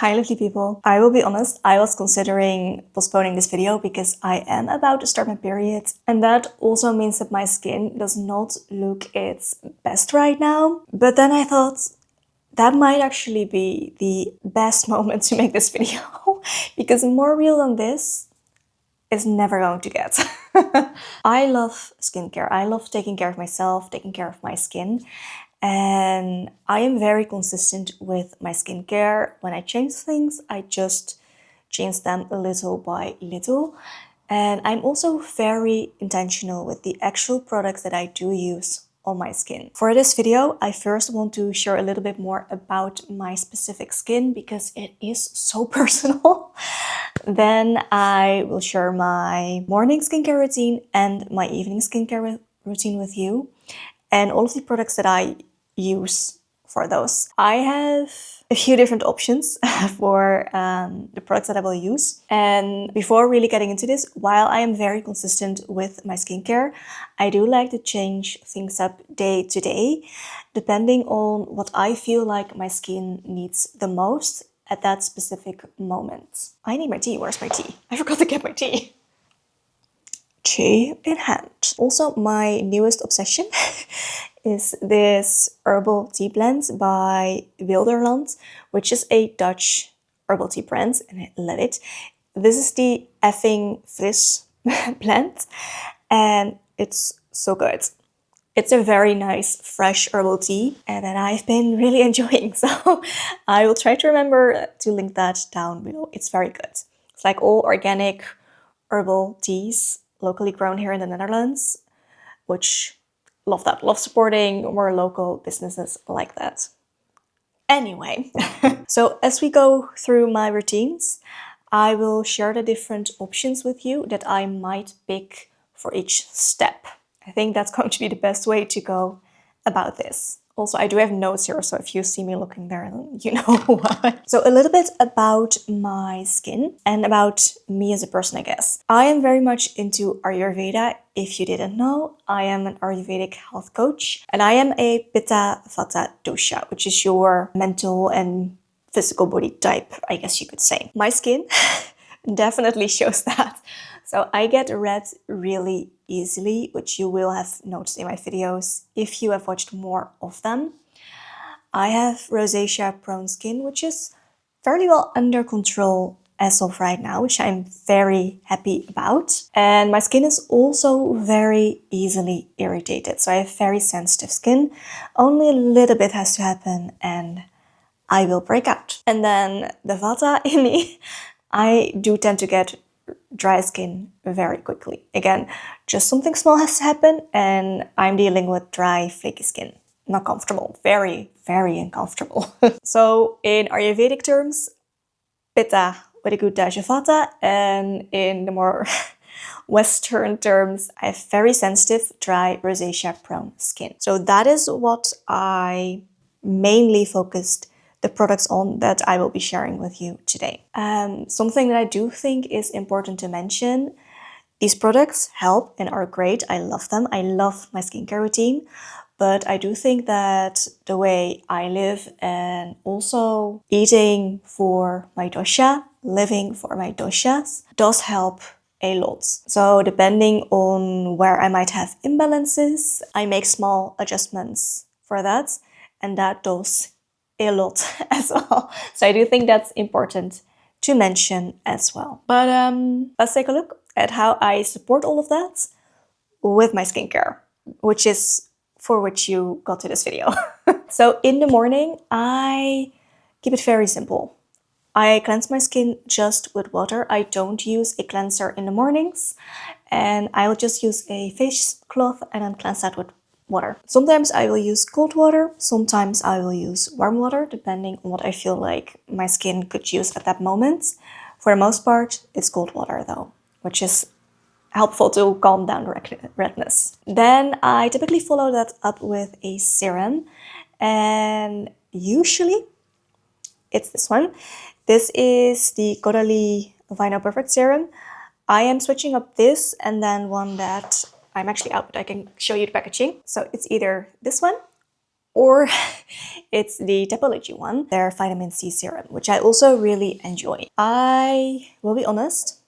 Hi lovely people. I will be honest, I was considering postponing this video because I am about to start my period, and that also means that my skin does not look its best right now. But then I thought that might actually be the best moment to make this video because more real than this is never going to get. I love skincare. I love taking care of myself, taking care of my skin. And I am very consistent with my skincare. When I change things, I just change them little by little. And I'm also very intentional with the actual products that I do use on my skin. For this video, I first want to share a little bit more about my specific skin because it is so personal. Then I will share my morning skincare routine and my evening skincare routine with you, and all of the products that I use for those. I have a few different options for the products that I will use. And before really getting into this, while I am very consistent with my skincare, I do like to change things up day to day, depending on what I feel like my skin needs the most at that specific moment. I need my tea. Where's my tea? I forgot to get my tea. Tea in hand. Also, my newest obsession is this herbal tea blend by Wilderland, which is a Dutch herbal tea brand, and I love it. This is the effing fris blend, and it's so good. It's a very nice, fresh herbal tea, and that I've been really enjoying. So I will try to remember to link that down below. It's very good. It's like all organic herbal teas, locally grown here in the Netherlands, which love that. Love supporting more local businesses like that. Anyway, so as we go through my routines, I will share the different options with you that I might pick for each step. I think that's going to be the best way to go about this. Also, I do have notes here, so if you see me looking there, you know why. So a little bit about my skin and about me as a person, I guess. I am very much into Ayurveda. If you didn't know, I am an Ayurvedic health coach, and I am a Pitta Vata dosha, which is your mental and physical body type, I guess you could say. My skin definitely shows that. So I get red really easily, which you will have noticed in my videos if you have watched more of them. I have rosacea prone skin, which is fairly well under control as of right now, which I'm very happy about. And my skin is also very easily irritated. So I have very sensitive skin. Only a little bit has to happen and I will break out. And then the Vata in me, I do tend to get dry skin very quickly. Again, just something small has to happen and I'm dealing with dry, flaky skin. Not comfortable. Very, very uncomfortable. So in Ayurvedic terms, Pitta with a good dash of Vata, and in the more Western terms, I have very sensitive, dry, rosacea prone skin. So that is what I mainly focused the products on that I will be sharing with you today. Something that I do think is important to mention, these products help and are great. I love them. I love my skincare routine. But I do think that the way I live and also eating for my dosha, living for my doshas, does help a lot. So depending on where I might have imbalances, I make small adjustments for that. And that does a lot as well. So I do think that's important to mention as well. But let's take a look at how I support all of that with my skincare, which is for which you got to this video. So in the morning, I keep it very simple. I cleanse my skin just with water. I don't use a cleanser in the mornings, and I will just use a face cloth and then cleanse that with water. Sometimes I will use cold water, sometimes I will use warm water, depending on what I feel like my skin could use at that moment. For the most part, it's cold water though, which is helpful to calm down the redness. Then I typically follow that up with a serum, and usually it's this one. This is the Caudalie Vino Perfect Serum. I am switching up this and then one that I'm actually out, but I can show you the packaging. So it's either this one or it's the Typology one, their vitamin C serum, which I also really enjoy. I will be honest,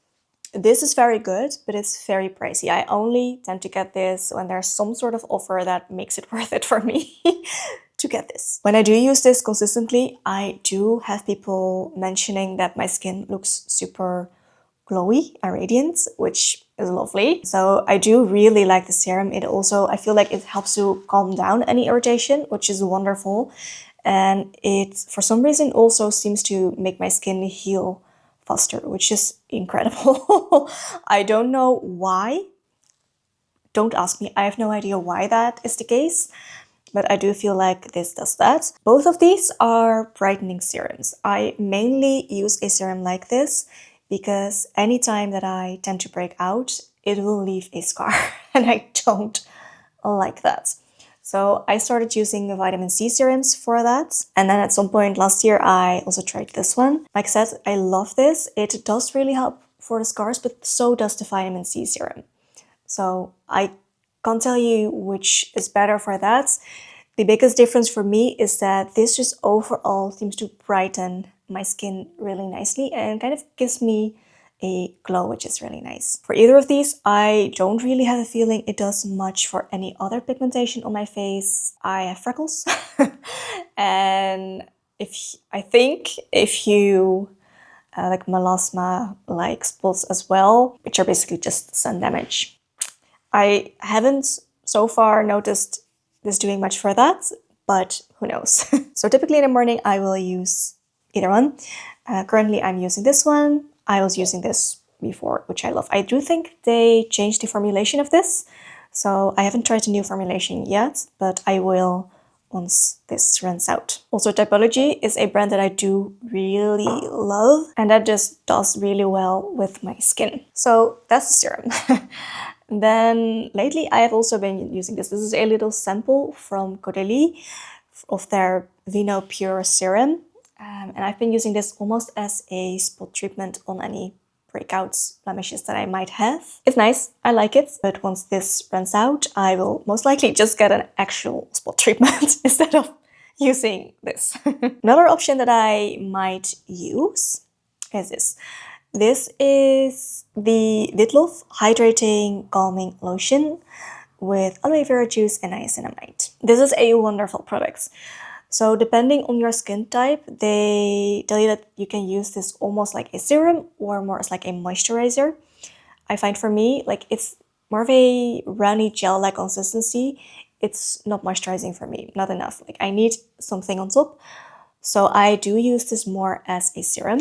this is very good, but it's very pricey. I only tend to get this when there's some sort of offer that makes it worth it for me to get this. When I do use this consistently, I do have people mentioning that my skin looks super glowy and radiant, which is lovely. So I do really like the serum. It also, I feel like it helps to calm down any irritation, which is wonderful. And it, for some reason, also seems to make my skin heal faster, which is incredible. I don't know why. Don't ask me. I have no idea why that is the case, but I do feel like this does that. Both of these are brightening serums. I mainly use a serum like this because anytime that I tend to break out, it will leave a scar, and I don't like that. So I started using the vitamin C serums for that. And then at some point last year, I also tried this one. Like I said, I love this. It does really help for the scars, but so does the vitamin C serum. So I can't tell you which is better for that. The biggest difference for me is that this just overall seems to brighten my skin really nicely and kind of gives me a glow, which is really nice. For either of these, I don't really have a feeling it does much for any other pigmentation on my face. I have freckles. And I think if you like melasma, like spots as well, which are basically just sun damage. I haven't so far noticed this doing much for that, but who knows. So typically in the morning, I will use either one. Currently, I'm using this one. I was using this before, which I love. I do think they changed the formulation of this, so I haven't tried a new formulation yet, but I will once this runs out. Also, Typology is a brand that I do really love, and that just does really well with my skin. So that's the serum. Then lately I have also been using this. This is a little sample from Caudalie of their Vino Pure Serum. And I've been using this almost as a spot treatment on any breakouts, blemishes that I might have. It's nice, I like it, but once this runs out, I will most likely just get an actual spot treatment instead of using this. Another option that I might use is this. This is the Witloof Hydrating Calming Lotion with aloe vera juice and niacinamide. This is a wonderful product. So depending on your skin type, they tell you that you can use this almost like a serum or more as like a moisturizer. I find for me, like it's more of a runny gel-like consistency. It's not moisturizing for me, not enough. Like I need something on top. So I do use this more as a serum.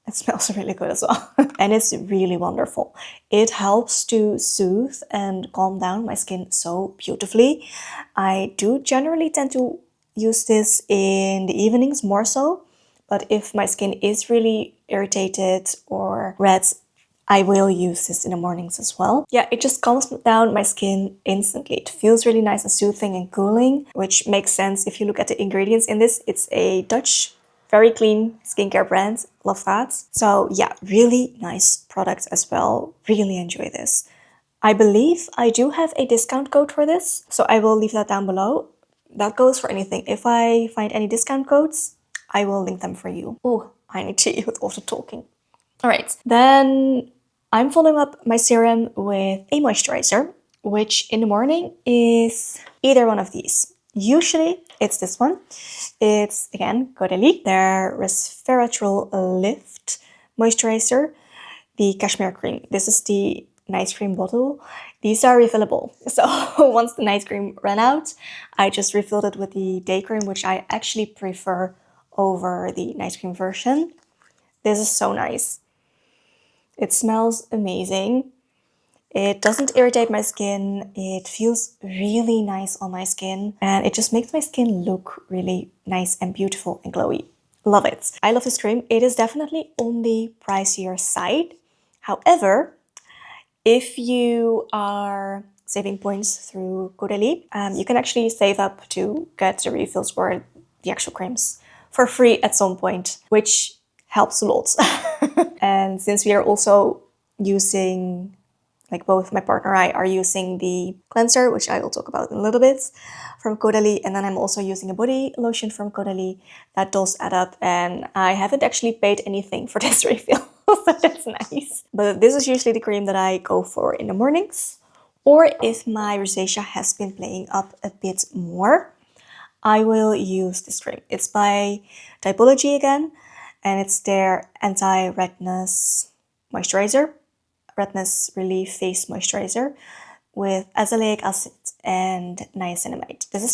It smells really good as well. And it's really wonderful. It helps to soothe and calm down my skin so beautifully. I do generally tend to use this in the evenings more so. But if my skin is really irritated or red, I will use this in the mornings as well. Yeah, it just calms down my skin instantly. It feels really nice and soothing and cooling, which makes sense if you look at the ingredients in this. It's a Dutch very clean skincare brand. Love that. So yeah, really nice product as well. Really enjoy this. I believe I do have a discount code for this, so I will leave that down below. That goes for anything. If I find any discount codes, I will link them for you. Oh, I need to eat with all the talking. All right, then I'm following up my serum with a moisturizer, which in the morning is either one of these. Usually it's this one. It's, again, Caudalie, their Resveratrol Lift Moisturizer, the Cashmere Cream. This is the night cream bottle. These are refillable. So once the night cream ran out, I just refilled it with the day cream, which I actually prefer over the night cream version. This is so nice. It smells amazing. It doesn't irritate my skin. It feels really nice on my skin. And it just makes my skin look really nice and beautiful and glowy. Love it. I love this cream. It is definitely on the pricier side. However, if you are saving points through Caudalie, you can actually save up to get the refills or the actual creams for free at some point, which helps a lot. And since we are also using like both my partner and I are using the cleanser, which I will talk about in a little bit, from Caudalie, and then I'm also using a body lotion from Caudalie. That does add up, and I haven't actually paid anything for this refill, so that's nice. But this is usually the cream that I go for in the mornings, or if my rosacea has been playing up a bit more, I will use this cream. It's by Typology again, and it's their anti-redness moisturizer, redness relief face moisturizer with azelaic acid and niacinamide. This is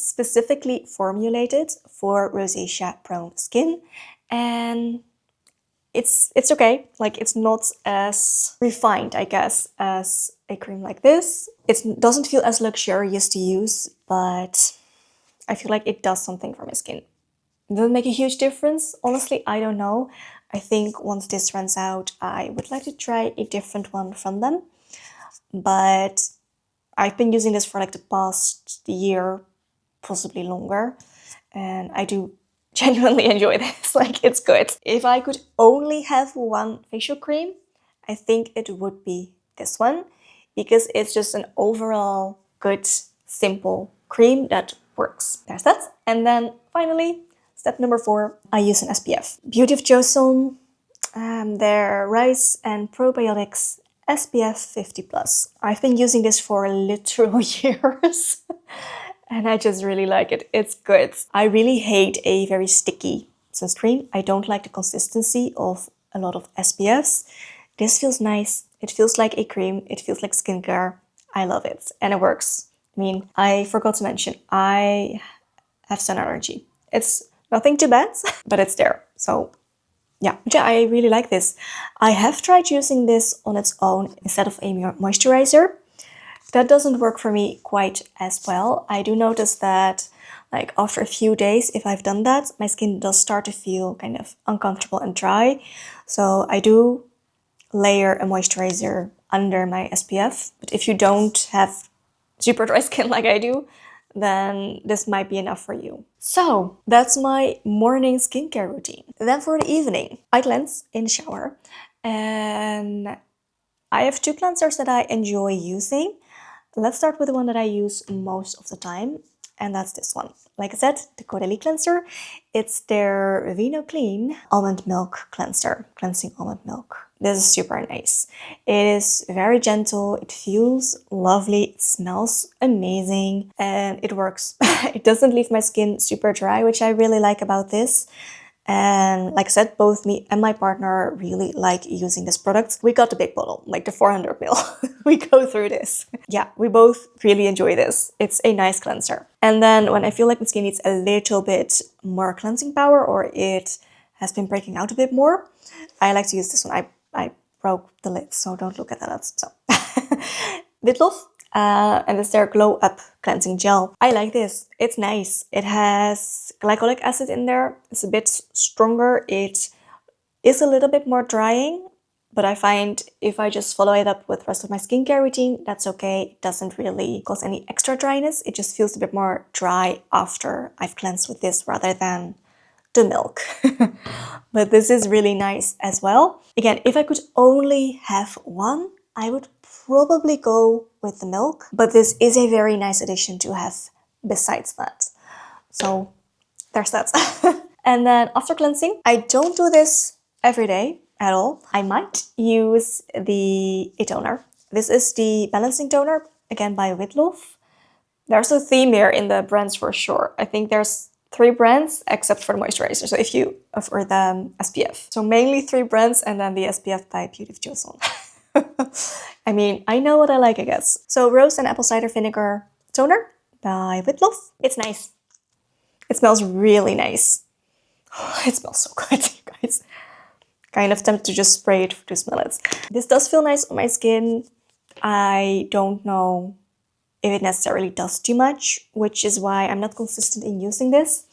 specifically formulated for rosacea prone skin, and it's okay. Like, it's not as refined, I guess, as a cream like this. It doesn't feel as luxurious to use, but I feel like it does something for my skin. Does it make a huge difference? Honestly, I don't know. I think once this runs out, I would like to try a different one from them. But I've been using this for like the past year, possibly longer, and I do genuinely enjoy this. Like, it's good. If I could only have one facial cream, I think it would be this one, because it's just an overall good, simple cream that works. There's that. And then finally, step number 4, I use an SPF. Beauty of Joseon, their rice and probiotics SPF 50+. I've been using this for literal years. And I just really like it. It's good. I really hate a very sticky sunscreen. I don't like the consistency of a lot of SPFs. This feels nice. It feels like a cream. It feels like skincare. I love it. And it works. I mean, I forgot to mention, I have sun allergy. It's nothing too bad, but it's there. So yeah, I really like this. I have tried using this on its own instead of a moisturizer. That doesn't work for me quite as well. I do notice that, like, after a few days, if I've done that, my skin does start to feel kind of uncomfortable and dry. So I do layer a moisturizer under my SPF. But if you don't have super dry skin like I do, then this might be enough for you. So that's my morning skincare routine. Then for the evening, I cleanse in the shower, and I have 2 cleansers that I enjoy using. Let's start with the one that I use most of the time, and that's this one. Like I said, the Caudalie cleanser. It's their Vino Clean almond milk cleanser, cleansing almond milk. This is super nice. It is very gentle, it feels lovely, it smells amazing, and it works. It doesn't leave my skin super dry, which I really like about this. And like I said, both me and my partner really like using this product. We got the big bottle, like the 400 ml. We go through this. Yeah, we both really enjoy this. It's a nice cleanser. And then when I feel like my skin needs a little bit more cleansing power, or it has been breaking out a bit more, I like to use this one. I broke the lid, so don't look at that. So Witlof. And it's their Glow Up Cleansing Gel. I like this. It's nice. It has glycolic acid in there. It's a bit stronger. It is a little bit more drying, but I find if I just follow it up with the rest of my skincare routine, that's okay. It doesn't really cause any extra dryness. It just feels a bit more dry after I've cleansed with this rather than the milk. But this is really nice as well. Again, if I could only have one, I would probably go with the milk, but this is a very nice addition to have besides that. So there's that. And then after cleansing, I don't do this every day at all. I might use a toner. This is the balancing toner, again by Witlof. There's a theme here in the brands for sure. I think there's 3 brands except for the moisturizer. So if you, for the SPF. So mainly 3 brands and then the SPF by Beauty of Joseon. I mean, I know what I like, I guess. So rose and apple cider vinegar toner by Witlof. It's nice. It smells really nice. It smells so good, you guys. Kind of tempted to just spray it to smell it. This does feel nice on my skin. I don't know if it necessarily does too much, which is why I'm not consistent in using this.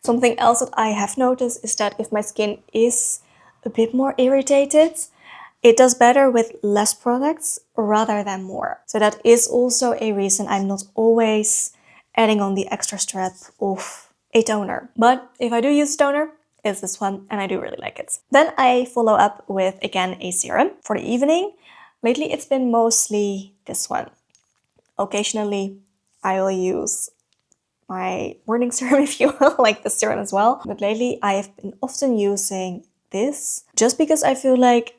Something else that I have noticed is that if my skin is a bit more irritated, it does better with less products rather than more. So that is also a reason I'm not always adding on the extra strap of a toner. But if I do use a toner, is this one, and I do really like it. Then I follow up with, again, a serum for the evening. Lately, it's been mostly this one. Occasionally, I will use my morning serum, if you will, like the serum as well. But lately, I have been often using this just because I feel like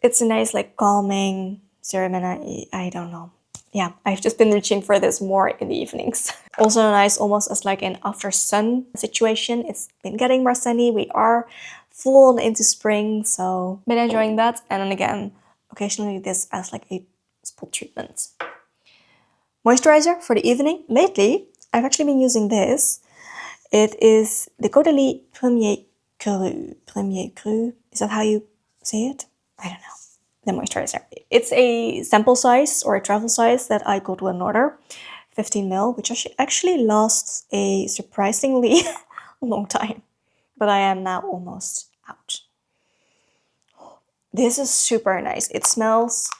it's a nice, like, calming serum, and I don't know. Yeah, I've just been reaching for this more in the evenings. Also nice, almost as like an after sun situation. It's been getting more sunny. We are full into spring, so been enjoying that. And then again, occasionally this as like a spot treatment. Moisturizer for the evening. Lately, I've actually been using this. It is the Caudalie Premier Cru. Premier Cru. Is that how you say it? I don't know. The moisturizer. It's a sample size or a travel size that I got one order. 15 ml, which actually lasts a surprisingly long time. But I am now almost out. This is super nice. It smells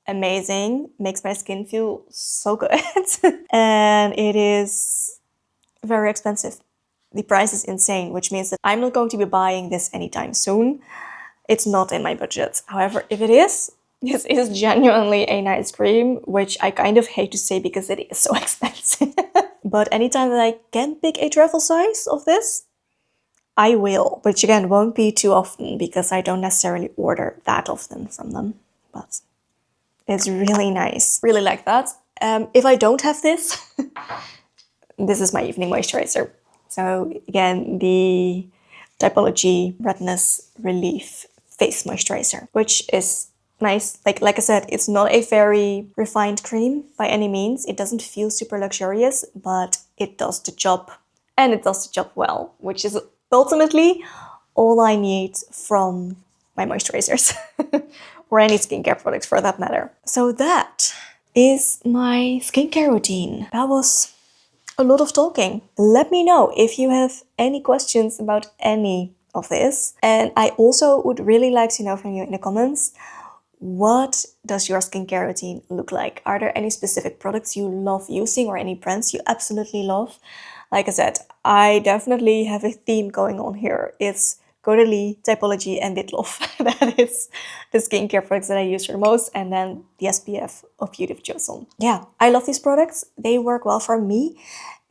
amazing, makes my skin feel so good. And it is very expensive. The price is insane, which means that I'm not going to be buying this anytime soon. It's not in my budget. However, if it is, this is genuinely a nice cream, which I kind of hate to say because it is so expensive. But anytime that I can pick a travel size of this, I will. Which again, won't be too often because I don't necessarily order that often from them. But it's really nice. Really like that. If I don't have this, this is my evening moisturizer. So again, the Typology Redness Relief Face Moisturizer, which is nice. Like I said, it's not a very refined cream by any means. It doesn't feel super luxurious, but it does the job. And it does the job well, which is ultimately all I need from my moisturizers. Or any skincare product for that matter. So that is my skincare routine. That was a lot of talking. Let me know if you have any questions about any of this. And I also would really like to know from you in the comments, what does your skincare routine look like? Are there any specific products you love using or any brands you absolutely love? Like I said, I definitely have a theme going on here. It's Caudalie, Typology, and Witlof. That is the skincare products that I use for most, and then the SPF of Beauty of Johnson. Yeah, I love these products. They work well for me,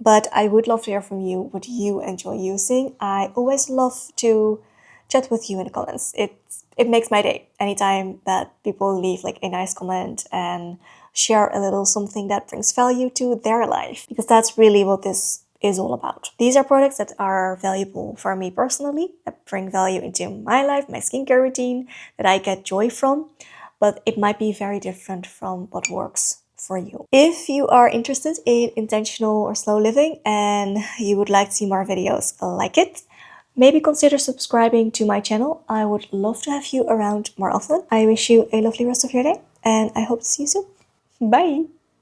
but I would love to hear from you what you enjoy using. I always love to chat with you in the comments. It makes my day anytime that people leave like a nice comment and share a little something that brings value to their life, because that's really what this is all about. These are products that are valuable for me personally, that bring value into my life, my skincare routine, that I get joy from, but it might be very different from what works for you. If you are interested in intentional or slow living and you would like to see more videos like it, maybe consider subscribing to my channel. I would love to have you around more often. I wish you a lovely rest of your day, and I hope to see you soon. Bye!